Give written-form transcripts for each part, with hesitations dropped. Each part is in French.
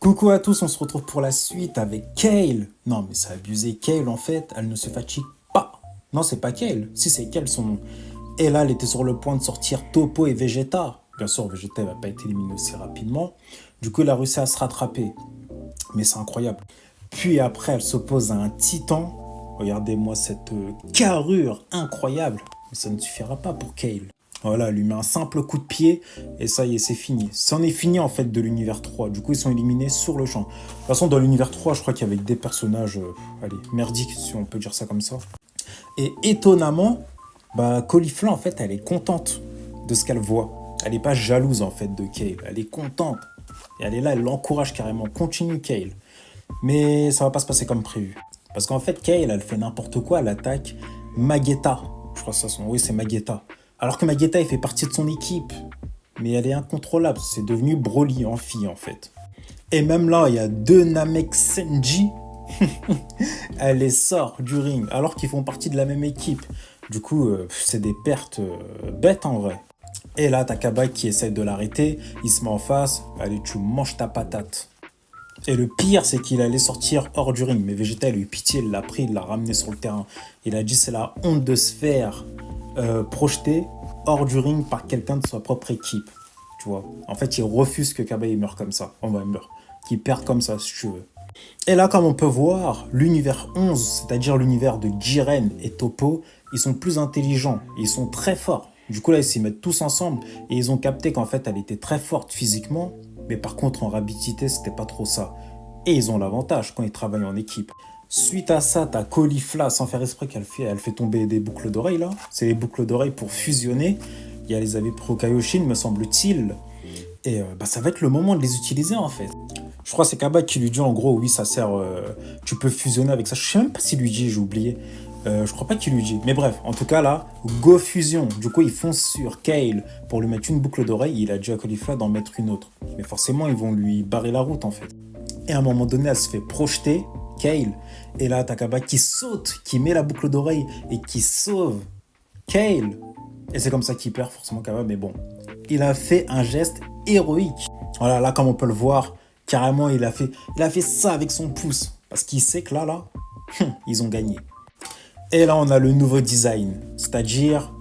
Coucou à tous, on se retrouve pour la suite avec Kale. Non mais c'est abusé, Kale en fait, elle ne se fatigue pas. Non c'est pas Kale, si c'est Kale son nom. Et là elle était sur le point de sortir Topo et Vegeta. Bien sûr Vegeta va pas être éliminé aussi rapidement. Du coup elle a réussi à se rattraper. Mais c'est incroyable. Puis après elle s'oppose à un titan. Regardez-moi cette carrure incroyable. Mais ça ne suffira pas pour Kale. Voilà, elle lui met un simple coup de pied et ça y est, c'est fini. C'en est fini en fait de l'univers 3. Du coup, ils sont éliminés sur le champ. De toute façon, dans l'univers 3, je crois qu'il y avait des personnages, allez, merdiques, si on peut dire ça comme ça. Et étonnamment, bah, Caulifla, en fait, elle est contente de ce qu'elle voit. Elle n'est pas jalouse en fait de Kale. Elle est contente. Et elle est là, elle l'encourage carrément. Continue Kale. Mais ça va pas se passer comme prévu. Parce qu'en fait, Kale, elle fait n'importe quoi. Elle attaque Magetta. Je crois que ça son. Oui, c'est Magetta. Alors que Magetta, il fait partie de son équipe. Mais elle est incontrôlable. C'est devenu Broly en fille, en fait. Et même là, il y a deux Namek Senji. Elle les sort du ring. Alors qu'ils font partie de la même équipe. Du coup, c'est des pertes bêtes en vrai. Et là, t'as Kaba qui essaie de l'arrêter. Il se met en face. Allez, tu manges ta patate. Et le pire, c'est qu'il allait sortir hors du ring. Mais Vegeta, il a eu pitié, il l'a pris, il l'a ramené sur le terrain. Il a dit c'est la honte de se faire projeter hors du ring par quelqu'un de sa propre équipe. Tu vois. En fait, il refuse que Kaba il meure comme ça. Il meurt. Qu'il perde comme ça, si tu veux. Et là, comme on peut voir, l'univers 11, c'est-à-dire l'univers de Jiren et Toppo, ils sont plus intelligents. Ils sont très forts. Du coup, là, ils s'y mettent tous ensemble et ils ont capté qu'en fait, elle était très forte physiquement, mais par contre, en rapidité, c'était pas trop ça. Et ils ont l'avantage quand ils travaillent en équipe. Suite à ça, t'as Caulifla, sans faire exprès elle fait tomber des boucles d'oreilles là. C'est les boucles d'oreilles pour fusionner. Et elle les avait pris au Kaioshin, me semble-t-il. Et bah, ça va être le moment de les utiliser en fait. Je crois que c'est Kaba qui lui dit en gros, oui, ça sert, tu peux fusionner avec ça. Je sais même pas s'il lui dit, j'ai oublié. Je crois pas qu'il lui dit. Mais bref, en tout cas là, go fusion. Du coup, ils foncent sur Kale pour lui mettre une boucle d'oreille. Il a dit à Caulifla d'en mettre une autre. Mais forcément, ils vont lui barrer la route en fait. Et à un moment donné, elle se fait projeter, Kale. Et là, t'as Kaba qui saute, qui met la boucle d'oreille et qui sauve Kale. Et c'est comme ça qu'il perd forcément Kaba, mais bon. Il a fait un geste héroïque. Voilà, là, comme on peut le voir, carrément, il a fait ça avec son pouce. Parce qu'il sait que là, ils ont gagné. Et là, on a le nouveau design. C'est-à-dire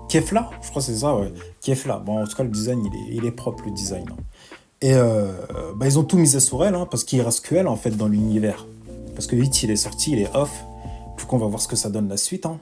Kefla, je crois que c'est ça, ouais. Kefla. Bon, en tout cas, le design, il est propre, le design. Hein. Et bah, ils ont tout misé sur elle, hein, parce qu'il reste que elle, en fait, dans l'univers. Parce que vite, il est sorti, il est off. Du coup, on va voir ce que ça donne la suite. Hein.